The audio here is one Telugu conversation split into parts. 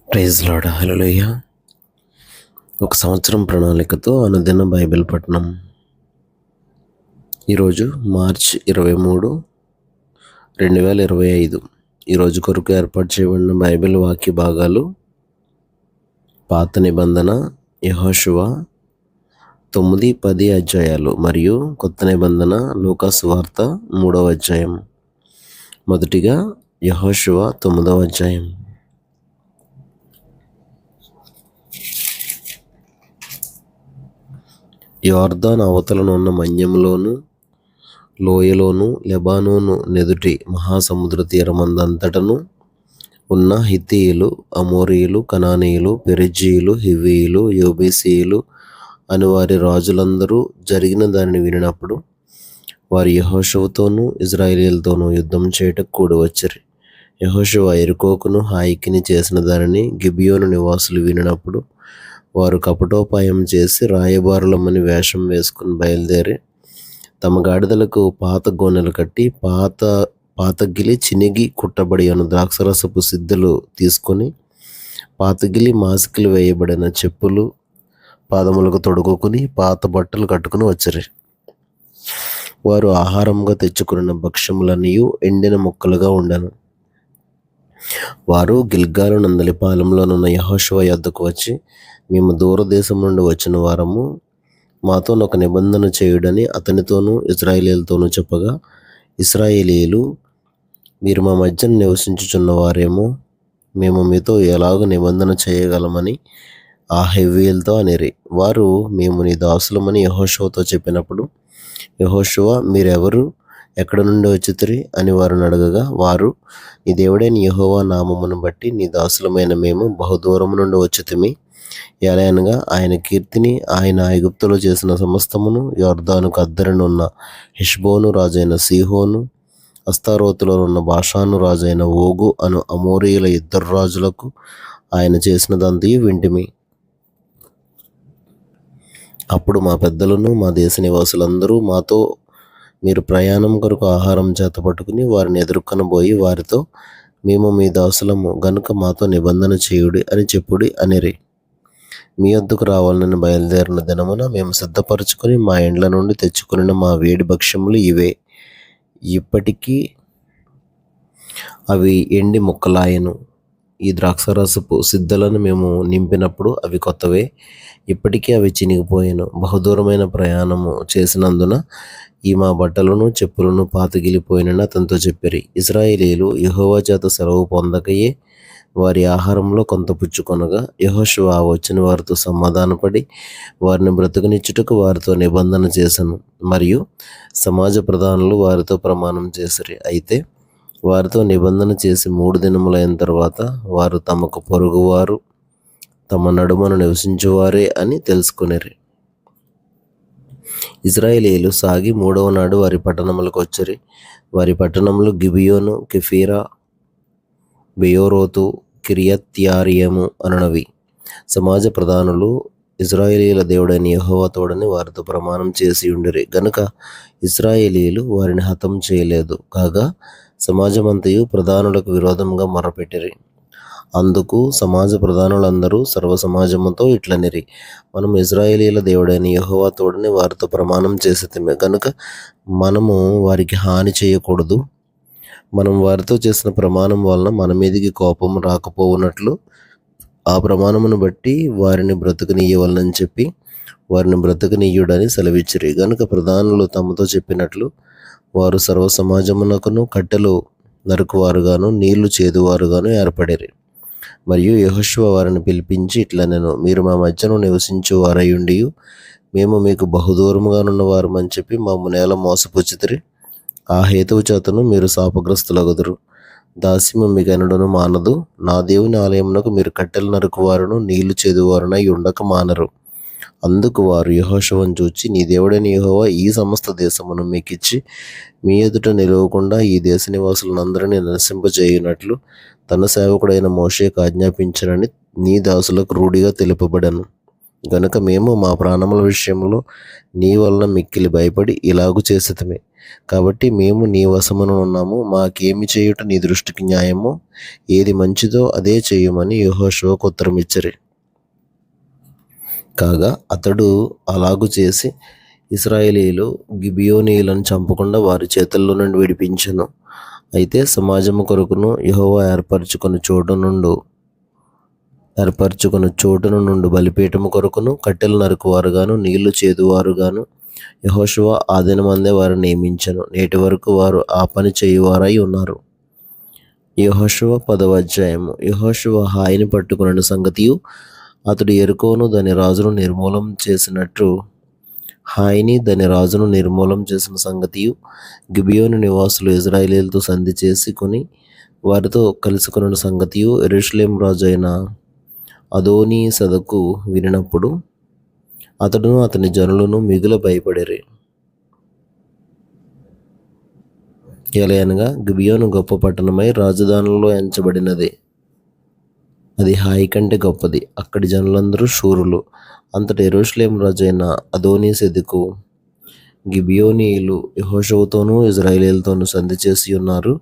Praise lord. హల్లెలూయా. ఒక సంవత్సరం ప్రణాళికతో అనుదిన బైబిల్ పఠనం. ఈరోజు మార్చ్ 23, 2025. ఈరోజు కొరకు ఏర్పాటు చేయబడిన బైబిల్ వాక్య భాగాలు పాత నిబంధన యెహోషువ 9, 10 అధ్యాయాలు మరియు కొత్త నిబంధన లూకా సువార్త 3వ అధ్యాయం. మొదటిగా యెహోషువ 9వ అధ్యాయం. యొర్దాను అవతలనున్న మన్యంలోను లోయలోను లెబానోను నెదుటి మహాసముద్ర తీరమందంతటను ఉన్న హిత్తీయులు, అమోరీయులు, కనానీయులు, పెరిజ్జీయులు, హివ్వీయులు, యెబూసీయులు అని వారి రాజులందరూ జరిగిన దానిని వినినప్పుడు వారు యెహోషువతోనూ ఇశ్రాయేలీయులతోనూ యుద్ధం చేయుటకు కూడి వచ్చిరి. యెహోషువ యెరికోకును హాయికిని చేసిన దానిని గిబియోను నివాసులు వినినప్పుడు వారు కపటోపాయం చేసి రాయబారులమని వేషం వేసుకుని బయలుదేరి తమ గాడిదలకు పాత గోనెలు కట్టి పాతగిలి చినిగి కుట్టబడి అను ద్రాక్షరసపు సిద్ధులు తీసుకొని పాతగిలి మాసికలు వేయబడిన చెప్పులు పాదములకు తొడుగుకుని పాత బట్టలు కట్టుకుని వచ్చిరి. వారు ఆహారంగా తెచ్చుకున్న భక్ష్యములన్నీయు ఎండిన ముక్కలుగా ఉండెను. వారు గిల్గాలు నందలి పాలెంలోనున్న యెహోషువ యొద్దకు వచ్చి, మేము దూరదేశం నుండి వచ్చిన వారము, మాతో ఒక నిబంధన చేయుడని అతనితోనూ ఇశ్రాయేలీయులతోనూ చెప్పగా, ఇశ్రాయేలీయులు, మీరు మా మధ్యన నివసించుచున్నవారేమో, మేము మీతో ఎలాగ నిబంధన చేయగలమని ఆ హెవ్వీయులతో అనిరి. వారు, మేము నీ దాసులమని యెహోషువతో చెప్పినప్పుడు యెహోషువ, మీరెవరు, ఎక్కడ నుండి వచ్చితిరి అని వారిని అడగగా, వారు, నీ దేవుడైన యెహోవా నామమును బట్టి నీ దాసులమైన మేము బహుదూరము నుండి వచ్చితిమి. ఎలయనగా ఆయన కీర్తిని, ఆయన ఐగుప్తులో చేసిన సమస్తమును, యొర్దానుకు అద్దరనున్న హెష్బోను రాజైన సీహోను, అస్తారోతులో ఉన్న బాషాను రాజైన ఓగు అను అమోరీయుల ఇద్దరు రాజులకు ఆయన చేసినదంతయు వింటిమి. అప్పుడు మా పెద్దలను మా దేశ నివాసులందరూ మాతో, మీరు ప్రయాణం కొరకు ఆహారం చేత పట్టుకుని వారిని ఎదుర్కొనబోయి వారితో, మేము మీ దాసులము గనుక మాతో నిబంధన చేయుడి అని చెప్పుడి అనిరి. మీ వద్దకు రావాలని బయలుదేరిన దినమున మేము సిద్ధపరచుకొని మా ఇండ్ల నుండి తెచ్చుకుని మా వేడి భక్ష్యములు ఇవే. ఇప్పటికీ అవి ఎండి ముక్కలాయెను. ఈ ద్రాక్షరసపు సిద్ధలను మేము నింపినప్పుడు అవి కొత్తవే, ఇప్పటికీ అవి చినిగిపోయాను. బహుదూరమైన ప్రయాణము చేసినందున ఈ మా బట్టలను చెప్పులను పాతగిలిపోయినని అతనితో చెప్పిరి. ఇశ్రాయేలీయులు యెహోవా చేత సెలవు పొందకయే వారి ఆహారంలో కొంత పుచ్చుకొనగా, యెహోషువ వచ్చిన వారితో సమాధానపడి వారిని బ్రతుకునిచ్చుటకు వారితో నిబంధన చేసెను. మరియు సమాజ ప్రధానులు వారితో ప్రమాణం చేసిరి. అయితే వారితో నిబంధన చేసి 3 దినములైన తర్వాత వారు తమకు పొరుగువారు, తమ నడుమను నివసించువారే అని తెలుసుకొనిరి. ఇశ్రాయేలీయులు సాగి 3వ నాడు వారి పట్టణములకు వచ్చిరి. వారి పట్టణములు గిబియోను, కెఫీరా, బెయోరోతు, కిర్యత్యారీము అనునవి. సమాజ ప్రధానులు ఇశ్రాయేలీయుల దేవుడైన యెహోవా తోడని వారితో ప్రమాణం చేసి ఉండిరి గనుక ఇశ్రాయేలీయులు వారిని హతం చేయలేదు. కాగా సమాజమంతయు ప్రధానులకు విరోధంగా మొరపెట్టిరి. అందుకు సమాజ ప్రధానులందరూ సర్వ సమాజముతో ఇట్లనిరి, మనం ఇశ్రాయేలీయుల దేవుడైన యెహోవా తోడని వారితో ప్రమాణం చేసితిమి గనుక మనము వారికి హాని చేయకూడదు. మనం వారితో చేసిన ప్రమాణం వలన మన మీదికి కోపం రాకపోవునట్లు ఆ ప్రమాణమును బట్టి వారిని బ్రతుకునియ్యవలనని చెప్పి వారిని బ్రతుకునియ్యుడని సెలవిచ్చిరి. గనుక ప్రధానులు తమతో చెప్పినట్లు వారు సర్వ సమాజమునకును కట్టెలు నరుకువారుగాను నీళ్లు చేదువారుగాను ఏర్పడిరి. మరియు యెహోషువ వారిని పిలిపించి ఇట్లనెను, మీరు మా మధ్యను నివసించు వారయుండియు మేము మీకు బహుదూరముగానున్న వారమని చెప్పి మమ్ము నేల మోసపుచ్చితిరి. ఆ హేతువు చేతను మీరు శాపగ్రస్తులగుదురు. దాస్యము మీకెన్నడను మానదు. నా దేవుని ఆలయమునకు మీరు కట్టెలు నరుకువారును నీళ్లు చేదువారునై ఉండక మానరు. అందుకు వారు యెహోషువను చూచి, నీ దేవుడైన యెహోవా ఈ సమస్త దేశమును మీకిచ్చి మీ ఎదుట నిలవకుండా ఈ దేశ నివాసులందరినీ నశింపజేయునట్లు తన సేవకుడైన మోషేకు ఆజ్ఞాపించనని నీ దాసులకు రూఢిగా తెలుపబడెను. గనుక మేము మా ప్రాణముల విషయంలో నీ వలన మిక్కిలి భయపడి ఇలాగు చేసితిమి. కాబట్టి మేము నీ వశమున ఉన్నాము. మాకేమి చేయుట నీ దృష్టికి న్యాయమో, ఏది మంచిదో అదే చేయుమని యెహోషువకు ఉత్తరమిచ్చిరి. కాగా అతడు అలాగు చేసి ఇశ్రాయేలీయులు గిబియోనీయులను చంపకుండా వారి చేతుల్లో నుండి విడిపించెను. అయితే సమాజము కొరకును యెహోవా ఏర్పరచుకుని చోటును నుండి బలిపీఠము కొరకును కట్టెలు నరుకువారుగాను నీళ్లు చేదువారుగాను యెహోషువ ఆ దినమందే వారిని నియమించెను. నేటి వరకు వారు ఆ పని చేయువారై ఉన్నారు. యెహోషువ 10వ అధ్యాయము. యెహోషువ హాయిని పట్టుకున్న సంగతియు, అతడు యెరికోను దాని రాజును నిర్మూలం చేసినట్టు హాయిని దాని రాజును నిర్మూలం చేసిన సంగతియు, గిబియోను నివాసులు ఇశ్రాయేలీయులతో సంధి చేసుకుని వారితో కలుసుకున్న సంగతియు యెరూషలేము రాజు అయిన అదోనీ సెదకు వినినప్పుడు అతడును అతని జనులను మిగుల భయపడిరి. ఎలయనగా గిబియోను గొప్ప పట్టణమై రాజధానులలో ఎంచబడినది. అది హాయి కంటే గొప్పది. అక్కడి జనులందరూ శూరులు. అంతట యెరూషలేము రాజు అయిన అదోనీ సెదెకు గిబియోనీయులు యెహోషువతోనూ ఇశ్రాయేలీయులతోనూ సంధి చేసి ఉన్నారు.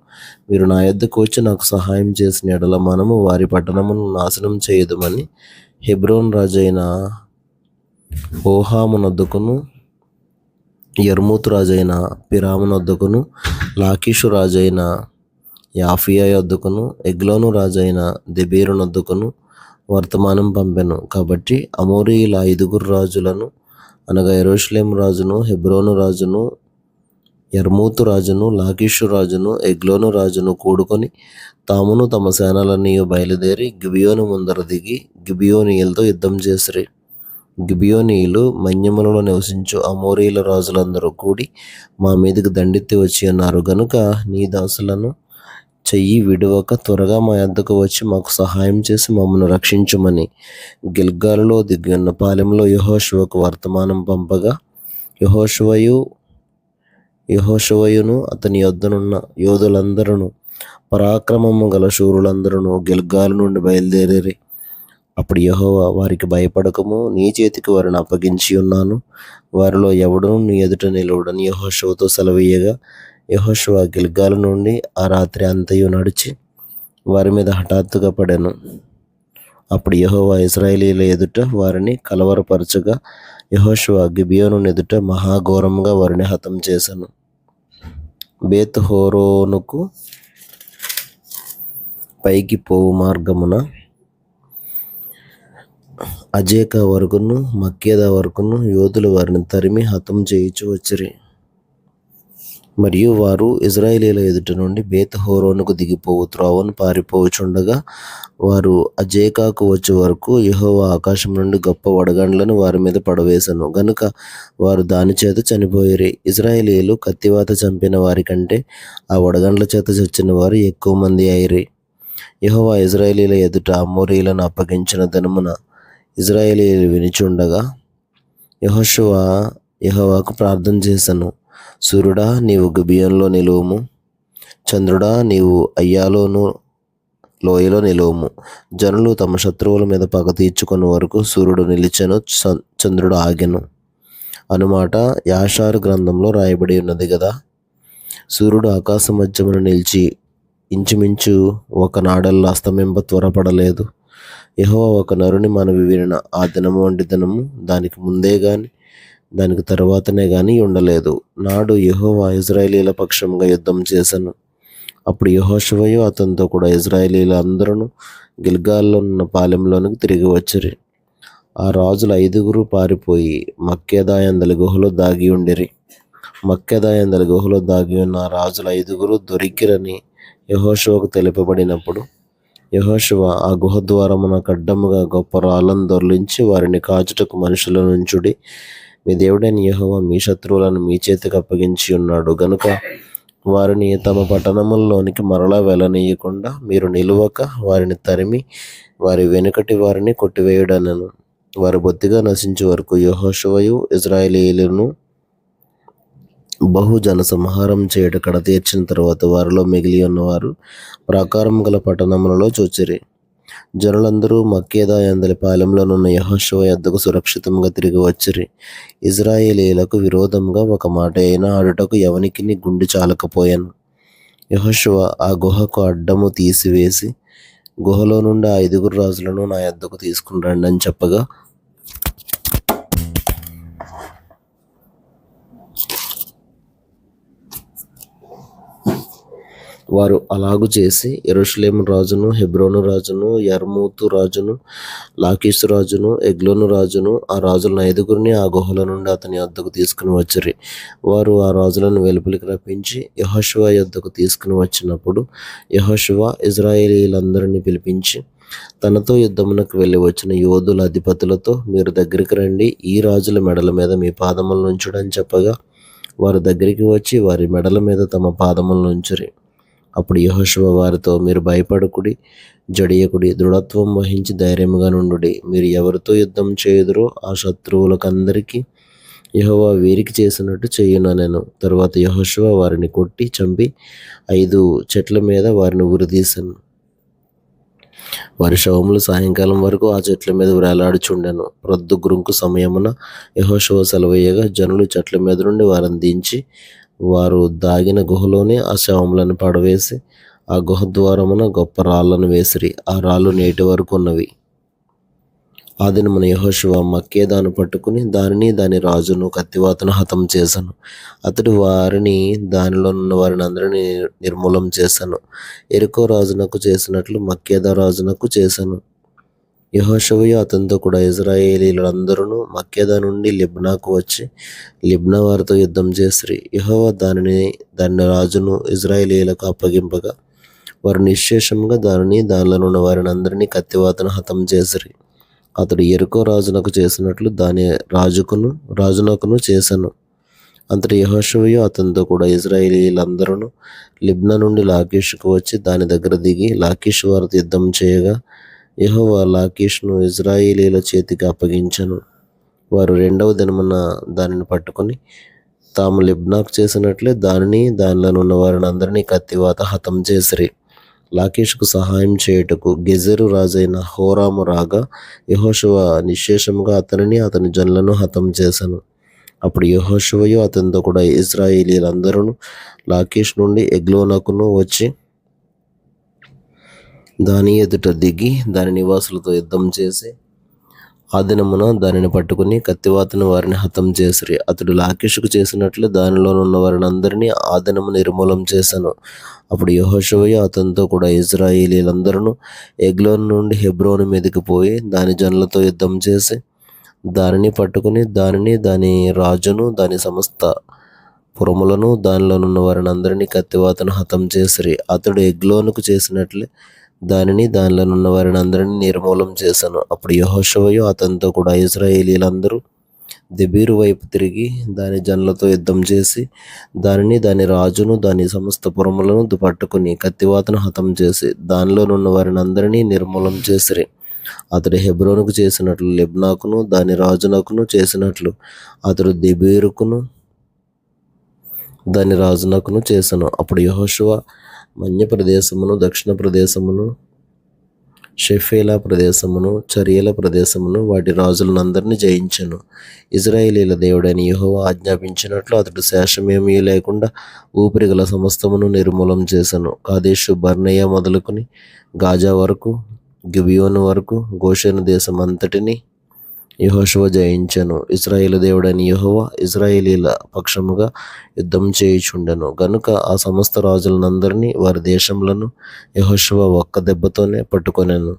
మీరు నా యొద్దకు వచ్చి నాకు సహాయం చేసిన యెడల మనము వారి పట్టణమును నాశనం చేయుదుమని హెబ్రోను రాజు అయిన హోహామునొద్దకును, యర్మూతు రాజైన పిరామునొద్దకును, లాకీషు రాజైన యాఫియా యొద్దకును, ఎగ్లోను రాజైన దెబీరునొద్దకును వర్తమానం పంపెను. కాబట్టి అమోరీయుల 5 రాజులను అనగా యెరూషలేము రాజును, హెబ్రోను రాజును, యర్మూతు రాజును, లాకీషు రాజును, ఎగ్లోను రాజును కూడుకొని తామును తమ సేనలన్నీ బయలుదేరి గిబియోను ముందర దిగి గిబియోనీయులతో యుద్ధం చేసిరి. గిబియోనీయులు మన్యములలో నివసించు అమోరీయుల రాజులందరూ కూడి మా మీదకి దండెత్తి వచ్చి ఉన్నారు గనుక నీ దాసులను చెయ్యి విడువక త్వరగా మా యొద్దకు వచ్చి మాకు సహాయం చేసి మమ్మల్ని రక్షించుమని గిల్గాలులో దిగి ఉన్న పాలెంలో యెహోషువకు వర్తమానం పంపగా, యెహోషువయును అతని యొద్దనున్న యోధులందరూ పరాక్రమము గల శూరులందరూ గిల్గాలు నుండి బయలుదేరిరి. అప్పుడు యెహోవా వారికి భయపడకము, నీ చేతికి వారిని అప్పగించి ఉన్నాను, వారిలో ఎవడునూ నీ ఎదుట నిలువడని యెహోషువతో సెలవీయగా, యెహోషువ గిల్గాలు నుండి ఆ రాత్రి అంతయు నడిచి వారి మీద హఠాత్తుగా పడెను. అప్పుడు యెహోవా ఇశ్రాయేలీయుల ఎదుట వారిని కలవరపరచగా, యెహోషువ గిబియోను ఎదుట మహాఘోరముగా వారిని హతం చేసెను. బేత్ హోరోనుకు పైకి పోవు మార్గమున అజేకా వరకును మక్కేదా వరకును యోధులు వారిని తరిమి హతం చేయుచు వచ్చిరి. మరియు వారు ఇశ్రాయేలీయుల ఎదుట నుండి బేత్ హోరోనుకు దిగిపోవు త్రోవను పారిపోవచుండగా వారు అజేకాకు వచ్చే వరకు యెహోవా ఆకాశం నుండి గొప్ప వడగండ్లను వారి మీద పడవేశను గనుక వారు దాని చేత చనిపోయిరి. ఇశ్రాయేలీయులు కత్తివాత చంపిన వారి కంటే ఆ వడగండ్ల చేత చచ్చిన వారు ఎక్కువ మంది అయిరి. యెహోవా ఇశ్రాయేలీయుల ఎదుట అమోరీయులను అప్పగించిన దినమున ఇశ్రాయేలీయులు వినిచుండగా యెహోషువ యెహోవాకు ప్రార్థన చేసెను. సూర్యుడా, నీవు గిబియోనులో నిలువుము. చంద్రుడా, నీవు అయ్యాలోను లోయలో నిలువుము. జనులు తమ శత్రువుల మీద పగ తీర్చుకుని వరకు సూర్యుడు నిలిచెను, చంద్రుడు ఆగెను అనుమాట యాషారు గ్రంథంలో రాయబడి ఉన్నది కదా. సూర్యుడు ఆకాశ మధ్యమున నిలిచి ఇంచుమించు ఒక నాడల్లో అస్తమింప త్వరపడలేదు. యెహోవా ఒక నరుని మనవి వినిన ఆ దినము వంటి దినము దానికి ముందే గాని దానికి తరువాతనే గాని ఉండలేదు. నాడు యెహోవా ఇశ్రాయేలీయుల పక్షంగా యుద్ధం చేసెను. అప్పుడు యెహోషువయు అతనితో కూడా ఇశ్రాయేలీయులు అందరూ గిల్గాల్లో ఉన్న పాలెంలోనికి తిరిగి వచ్చిరి. ఆ రాజులు 5 పారిపోయి మక్కేదా యందలి గుహలో దాగి ఉండిరి. మక్కేదా యందలి గుహలో దాగి ఉన్న ఆ రాజులు 5 దొరికిరని యెహోషువకు తెలుపబడినప్పుడు యెహోషువ ఆ గుహ ద్వారమున అడ్డముగా గొప్ప రాళ్ళను దొర్లించి వారిని కాచుటకు మనుషులను ఉంచుడి. మీ దేవుడైన యెహోవా మీ శత్రువులను మీ చేతికి అప్పగించి ఉన్నాడు గనుక వారిని తమ పట్టణముల్లోనికి మరలా వెళ్ళనీయకుండా మీరు నిలువక వారిని తరిమి వారి వెనుకటి వారిని కొట్టివేయుడనెను. వారు బొత్తిగా నశించే వరకు యెహోషువయు ఇశ్రాయేలీయులను బహుజన సంహారం చేయట కడతీర్చిన తరువాత వారిలో మిగిలి ఉన్నవారు ప్రాకారం గల పట్టణములలో చొచ్చిరి. జనులందరూ మక్కేదా యందలి పాలెంలోనున్న యెహోషువ యొద్దకు సురక్షితంగా తిరిగి వచ్చిరి. ఇశ్రాయేలీయులకు విరోధంగా ఒక మాట అయినా ఆడుటకు ఎవనికిని గుండె చాలకపోయెను. యెహోషువ ఆ గుహకు అడ్డము తీసివేసి, గుహలో నుండి ఆ 5 రాజులను నా యొద్దకు తీసుకుని రండి అని చెప్పగా, వారు అలాగు చేసి యెరూషలేము రాజును, హెబ్రోను రాజును, యర్మూతు రాజును, లాకీషు రాజును, ఎగ్లోను రాజును, ఆ రాజులను 5 ఆ గుహల నుండి అతని యొద్దకు తీసుకుని వచ్చిరి. వారు ఆ రాజులను వెలుపలికి రప్పించి యెహోషువ యొద్దకు తీసుకుని వచ్చినప్పుడు, యెహోషువ ఇశ్రాయేలీయులందరినీ పిలిపించి తనతో యుద్ధమునకు వెళ్ళి వచ్చిన యోధుల అధిపతులతో, మీరు దగ్గరికి రండి, ఈ రాజుల మెడల మీద మీ పాదములను ఉంచుడని చెప్పగా, వారు దగ్గరికి వచ్చి వారి మెడల మీద తమ పాదములను ఉంచిరి. అప్పుడు యెహోషువ వారితో, మీరు భయపడకుడి, జడియకుడి, దృఢత్వం వహించి ధైర్యముగా నుండుడి. మీరు ఎవరితో యుద్ధం చేయుదురో ఆ శత్రువులకందరికీ యెహోవా వీరికి చేసినట్టు చేయుననెను. తరువాత యెహోషువ వారిని కొట్టి చంపి 5 చెట్ల మీద వారిని ఉరితీసెను. వారి శవములు సాయంకాలం వరకు ఆ చెట్ల మీద వేలాడుచుండెను. ప్రొద్దు గురుంకు సమయమున యెహోషువ సెలవీయగా జనులు చెట్ల మీద నుండి వారిని దించి, వారు దాగిన గుహలోనే ఆ శవములను పడవేసి, ఆ గుహ ద్వారమున గొప్ప రాళ్లను వేసిరి. ఆ రాళ్ళు నేటి వరకు ఉన్నవి. ఆ దినమున యెహోషువ మక్కేదాను పట్టుకుని దానిని దాని రాజును కత్తివాతను హతం చేశాను. అతడు వారిని దానిలోనున్న వారిని అందరినీ నిర్మూలం చేశాను. యెరికో రాజునకు చేసినట్లు మక్కేదా రాజునకు చేశాను. యెహోషువయు అతనితో కూడా ఇశ్రాయేలీయులందరూ మక్కేదా నుండి లిబ్నాకు వచ్చి లిబ్నా వారితో యుద్ధం చేసిరి. యెహోవా దాని రాజును ఇశ్రాయేలీయులకు అప్పగింపగా, వారు నిశ్శేషముగా దానిని దానిలోనున్న వారిని అందరినీ కత్తివాతను హతం చేసిరి. అతడు యెరికో రాజునకు చేసినట్లు దాని రాజునకును చేశాను. అంతటి యెహోషువయు అతనితో కూడా ఇశ్రాయేలీయులందరూ లిబ్నా నుండి లాకీషుకు వచ్చి దాని దగ్గర దిగి లాకీషు వారితో యుద్ధం చేయగా, యెహోవా లాకీషును ఇశ్రాయేలీయుల చేతికి అప్పగించెను. వారు 2వ దినమున దానిని పట్టుకుని తాము లిబ్నాకు చేసినట్లే దానిని దానిలోనున్న వారిని అందరినీ కత్తివాత హతం చేసిరి. లాకీషుకు సహాయం చేయుటకు గెజెరు రాజైన హోరాము రాగా, యెహోషువ నిశ్శేషముగా అతనిని అతని జనులను హతం చేశాను. అప్పుడు యెహోషువయు అతనితో కూడా ఇశ్రాయేలీయులందరూ లాకీషు నుండి ఎగ్లోనకును వచ్చి దాని ఎదుట దిగి దాని నివాసులతో యుద్ధం చేసి ఆ దినమున దానిని పట్టుకుని కత్తివాతను వారిని హతం చేసిరి. అతడు లాకీషుకు చేసినట్లు దానిలోనున్న వారిని అందరినీ ఆ దినము నిర్మూలం చేశాను. అప్పుడు యెహోషువయు అతనితో కూడా ఇశ్రాయేలీయులందరూ ఎగ్లోను నుండి హెబ్రోను మీదకి పోయి దాని జనులతో యుద్ధం చేసి దానిని పట్టుకుని దానిని దాని రాజును దాని సమస్త పురములను దానిలోనున్న వారిని అందరినీ కత్తివాతను హతం చేసిరి. అతడు ఎగ్లోనుకు చేసినట్లే దానిని దానిలోనున్న వారిని అందరినీ నిర్మూలం చేశాను. అప్పుడు యెహోషువయు అతనితో కూడా ఇశ్రాయేలీయులందరూ దెబీరు వైపు తిరిగి దాని జనులతో యుద్ధం చేసి దానిని దాని రాజును దాని సమస్త పురములను పట్టుకుని కత్తివాతను హతం చేసి దానిలోనున్న వారిని అందరినీ నిర్మూలం చేసిరి. అతడు హెబ్రోనుకు చేసినట్లు లిబ్నాకును దాని రాజునకును చేసినట్లు అతడు దెబీరుకును దాని రాజునకును చేసెను. అప్పుడు యెహోషువ మన్య ప్రదేశమును, దక్షిణ ప్రదేశమును, షెఫేలా ప్రదేశమును, చరియల ప్రదేశమును, వాటి రాజులందరినీ జయించెను. ఇశ్రాయేలీయుల దేవుడైన యెహోవా ఆజ్ఞాపించినట్లు అతడు శేషమేమీ లేకుండా ఊపిరిగల సమస్తమును నిర్మూలం చేశాను. కాదేషు బర్నేయ మొదలుకొని గాజా వరకు, గిబియోను వరకు, గోషెను దేశం అంతటిని యెహోషువ జయించెను. ఇశ్రాయేలు దేవుడైన యెహోవా ఇశ్రాయేలీయుల పక్షముగా యుద్ధం చేయుచుండెను గనుక ఆ సమస్త రాజులందరినీ వారి దేశములను యెహోషువ ఒక్క దెబ్బతోనే పట్టుకొనెను.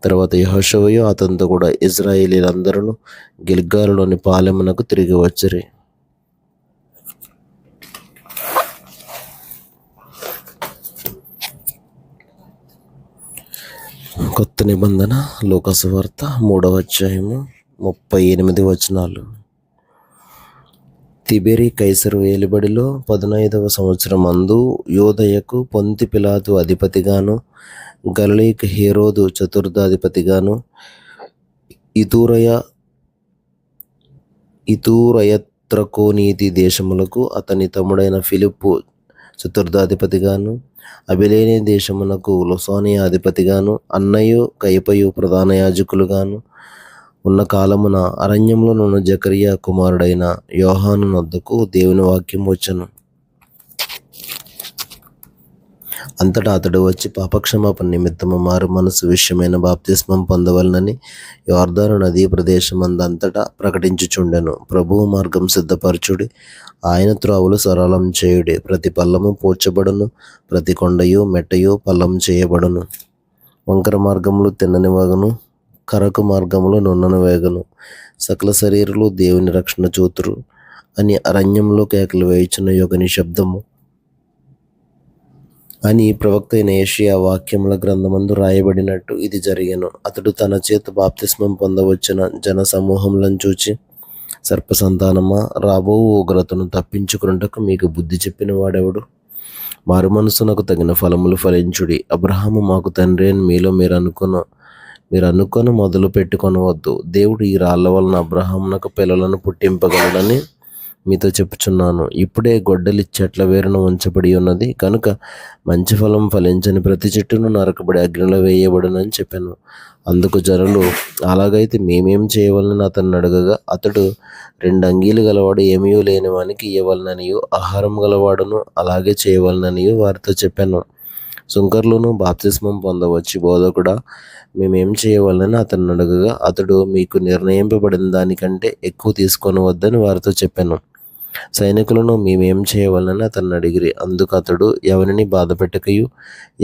తర్వాత యెహోషువయు అతనితో కూడా ఇశ్రాయేలీయులందరూ గిల్గాలులోని పాలెమునకు తిరిగి వచ్చిరి. కొత్త నిబంధన లూకా సువార్త 3వ అధ్యాయము 38 వచనాలు. తిబెరి కైసరు ఏలుబడిలో 15వ సంవత్సరమందు యూదయకు పొంతి పిలాతు అధిపతిగాను, గలిలయకు హేరోదు చతుర్థాధిపతిగాను, ఇతూరయత్రకోనీతి దేశములకు అతని తమ్ముడైన ఫిలిప్పు చతుర్థాధిపతిగాను, అబిలేనే దేశమునకు లొసానియా అధిపతిగాను, అన్నయు కయపయు ప్రధాన యాజకులుగాను ఉన్న కాలమున అరణ్యములోనున్న జకరియా కుమారుడైన యోహాను నొద్దకు దేవుని వాక్యం వచ్చెను. అంతటా అతడు వచ్చి పాపక్షమాపణ నిమిత్తము మారు మనసు విషయమైన బాప్తిస్మం పొందవలనని యోర్దాను నదీ ప్రదేశమందంతటా ప్రకటించుచుండెను. ప్రభువు మార్గం సిద్ధపరచుడి, ఆయన త్రోవలు సరళం చేయుడి. ప్రతి పల్లము పూడ్చబడును, ప్రతి కొండయు మెట్టయు పల్లం చేయబడును. వంకర మార్గములు తిన్నని వగను, కరకు మార్గములు నున్నని వేగను. సకల శరీరులు దేవుని రక్షణ చూతురు అని అరణ్యంలో కేకలు వేయుచున్న యుగని శబ్దము అని ప్రవక్త అయిన యెషయా వాక్యముల గ్రంథమందు రాయబడినట్టు ఇది జరిగెను. అతడు తన చేత బాప్తిస్మం పొందవచ్చిన జన సమూహములను చూచి, సర్పసంతానమా, రాబో ఉగ్రతను తప్పించుకున్నటకు మీకు బుద్ధి చెప్పిన వాడెవడు? మారు మనసునకు తగిన ఫలములు ఫలించుడి. అబ్రహాము మాకు తండ్రి అని మీలో మీరు అనుకొని మొదలు పెట్టుకొనవద్దు. దేవుడు ఈ రాళ్ల వలన అబ్రహామునకు పిల్లలను పుట్టింపగలడని మీతో చెప్పుచున్నాను. ఇప్పుడే గొడ్డలి చెట్ల వేరున ఉంచబడి ఉన్నది కనుక మంచి ఫలం ఫలించని ప్రతి చెట్టును నరకబడి అగ్నిలో వేయబడునని చెప్పాను. అందుకు జనులు, అలాగైతే మేమేం చేయవలనని అతన్ని అడగగా, అతడు 2 అంగీలు గలవాడు ఏమీ లేని వానికి ఇయ్యవలననియు, ఆహారం గలవాడును అలాగే చేయవలననియు వారితో చెప్పాను. సుంకర్లును బాప్తిస్మం పొందవచ్చు. బోధకుడా, మేమేం చేయవలనని అతన్ని అడగగా, అతడు మీకు నిర్ణయింపబడిన దానికంటే ఎక్కువ తీసుకొనవద్దని వారితో చెప్పాను. సైనికులను మేమేం చేయవలనని అతన్ని అడిగిరి. అందుకు అతడు, ఎవరిని బాధ పెట్టకయు,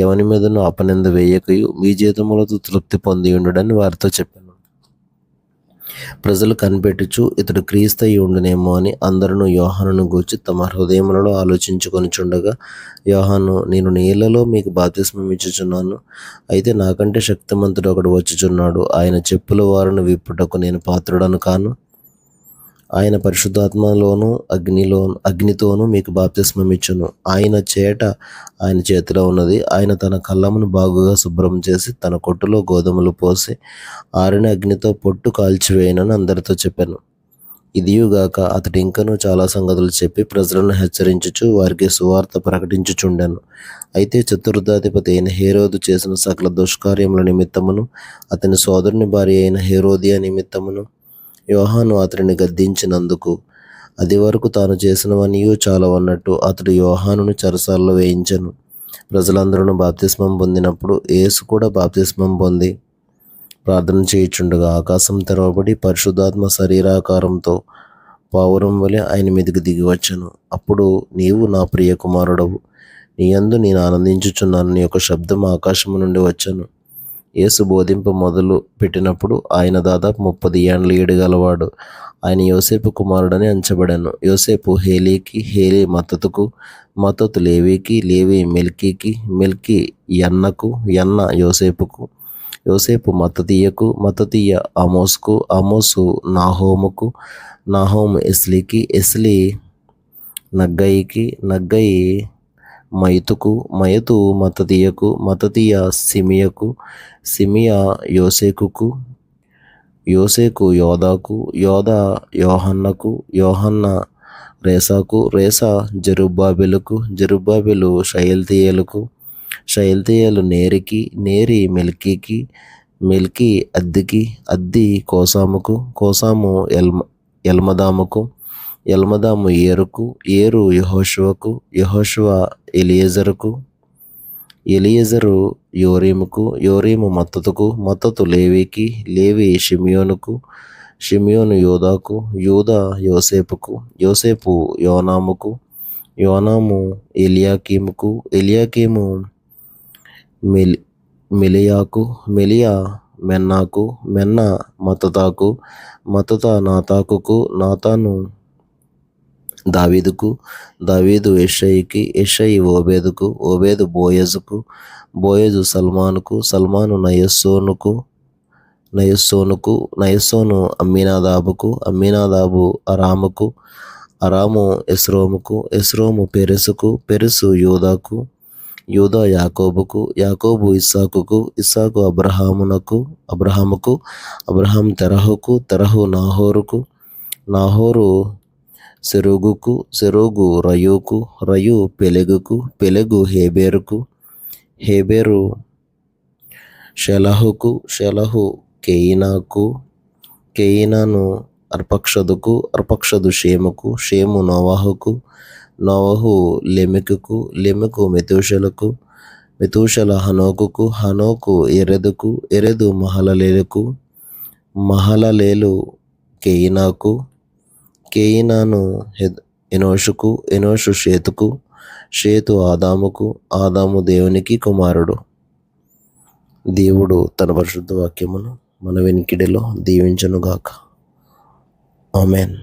ఎవని మీదను అపనింద వేయకయు మీ జీతములతో తృప్తి పొంది ఉండుడని వారితో చెప్పాను. ప్రజలు కనిపెట్టుచు ఇతడు క్రీస్తయి ఉండునేమో అని అందరూ యోహానును గూర్చి తమ హృదయములలో ఆలోచించుకొనుచుండగా, యోహాను, నేను నీళ్లలో మీకు బాప్తిస్మం ఇచ్చుచున్నాను, అయితే నాకంటే శక్తిమంతుడు ఒకడు వచ్చుచున్నాడు. ఆయన చెప్పుల వారును విప్పుటకు నేను పాత్రుడను కాను. ఆయన పరిశుద్ధాత్మలోను అగ్నితోనూ మీకు బాప్తిస్మం ఇచ్చును. ఆయన చేతిలో ఉన్నది. ఆయన తన కళ్ళమును బాగుగా శుభ్రం చేసి తన కొట్టులో గోధుమలు పోసి ఆరిన అగ్నితో పొట్టు కాల్చివేయనని అందరితో చెప్పాను. ఇదియుగాక అతడు ఇంకనూ చాలా సంగతులు చెప్పి ప్రజలను హెచ్చరించుచు వారికి సువార్త ప్రకటించుచుండెను. అయితే చతుర్థాధిపతి అయిన హేరోదు చేసిన సకల దుష్కార్యముల నిమిత్తమును, అతని సోదరుని భార్య అయిన హేరోదియా నిమిత్తమును యోహాను అతడిని గద్దించినందుకు, అది వరకు తాను చేసినవనియూ చాలవన్నట్టు అతడు యోహానును చెరసాలలో వేయించెను. ప్రజలందరూ బాప్తిస్మం పొందినప్పుడు యేసు కూడా బాప్తిస్మం పొంది ప్రార్థన చేయుచుండగా ఆకాశం తెరవబడి పరిశుద్ధాత్మ శరీరాకారంతో పావురం వలె ఆయన మీదకి దిగి వచ్చెను. అప్పుడు, నీవు నా ప్రియ కుమారుడవు, నీ యందు నేను ఆనందించుచున్నానని ఒక శబ్దం ఆకాశము నుండి వచ్చెను. యేసు బోధింప మొదలు పెట్టినప్పుడు ఆయన దాదాపు 30 ఏండ్ల ఈడుగలవాడు. ఆయన యోసేపు కుమారుడని ఎంచబడాను. యోసేపు హేలీకి, హేలీ మత్తతుకు, మత్తతు లేవీకి, లేవి మెల్కీకి, మెల్కీ యన్నకు, యన్న యోసేపుకు, యోసేపు మత్తతీయకు, మత్తతీయ ఆమోసుకు, ఆమోసు నాహోముకు, నాహోము ఎస్లీకి, ఎస్లీ నగ్గయికి, నగ్గయి మయతుకు, మయతు మత్తతీయకు, మత్తతీయ సిమియకు, సిమియా యోసేకుకు, యోసేకు యోదాకు, యోదా యోహన్నకు, యోహన్న రేసాకు, రేసా జెరుబ్బాబెలుకు, జెరుబ్బాబెలు షయల్తీయేలుకు, షయల్తీయేలు నేరికి, నేరి మెల్కీకి, మెల్కీ అద్దికి, అద్ది కోసాముకు, కోసాము ఎల్మదాముకు, ఎల్మదాము ఏరుకు, ఏరు యెహోషువకు, యెహోషువ ఎలియెజరుకు, ఎలియెజరు యోరీముకు, యోరీము మత్తతుకు, మత్తతు లేవీకి, లేవి షిమియోనుకు, షిమియోను యోదాకు, యూదా యోసేపుకు, యోసేపు యోనాముకు, యోనాము ఎలియాకీముకు, ఎలియాకీము మెలియాకు, మెలియా మెన్నాకు, మెన్నా మత్తతాకు, మత్తత నాతాకుకు, నాతాను దావీదుకు, దావీదు యెషయికి, యెషయి ఓబేదుకు, ఓబేదు బోయజుకు, బోయజు సల్మానుకు, సల్మాను నయస్సోనుకు, నయస్సోను అమ్మీనాదాబుకు, అమ్మీనాదాబు అరాముకు, అరాము ఎస్రోముకు, ఎస్రోము పెరెసుకు, పెరెసు యూదాకు, యూదా యాకోబుకు, యాకోబు ఇస్సాకుకు, ఇస్సాకు అబ్రహాముకు, అబ్రహాం తెరహుకు, తెరహు నాహోరుకు, నాహోరు సెరూగుకు, సెరూగు రయూకు, రయు పెలెగుకు, పెలెగు హేబేరుకు, హెబెరు షెలహుకు, షెలహు కేయినాకు, కేయినాను అర్పక్షదుకు, అర్పక్షదు షేముకు, షేము నోవాహుకు, నోవహు లెమెకుకు, లెమెకు మెతూషలకు, మెతూషల హనోకుకు, హనోకు ఎరెదుకు, ఎరెదు మహలలేలుకు, మహలలేలు కేయినాకు, కేయినాను ఎనోషుకు, ఎనోషు షేతుకు, షేతు ఆదాముకు, ఆదాము దేవునికి కుమారుడు. దేవుడు తన పరిశుద్ధ వాక్యమును మన వెనికిడిలో దీవించునుగాక. ఆమేన్.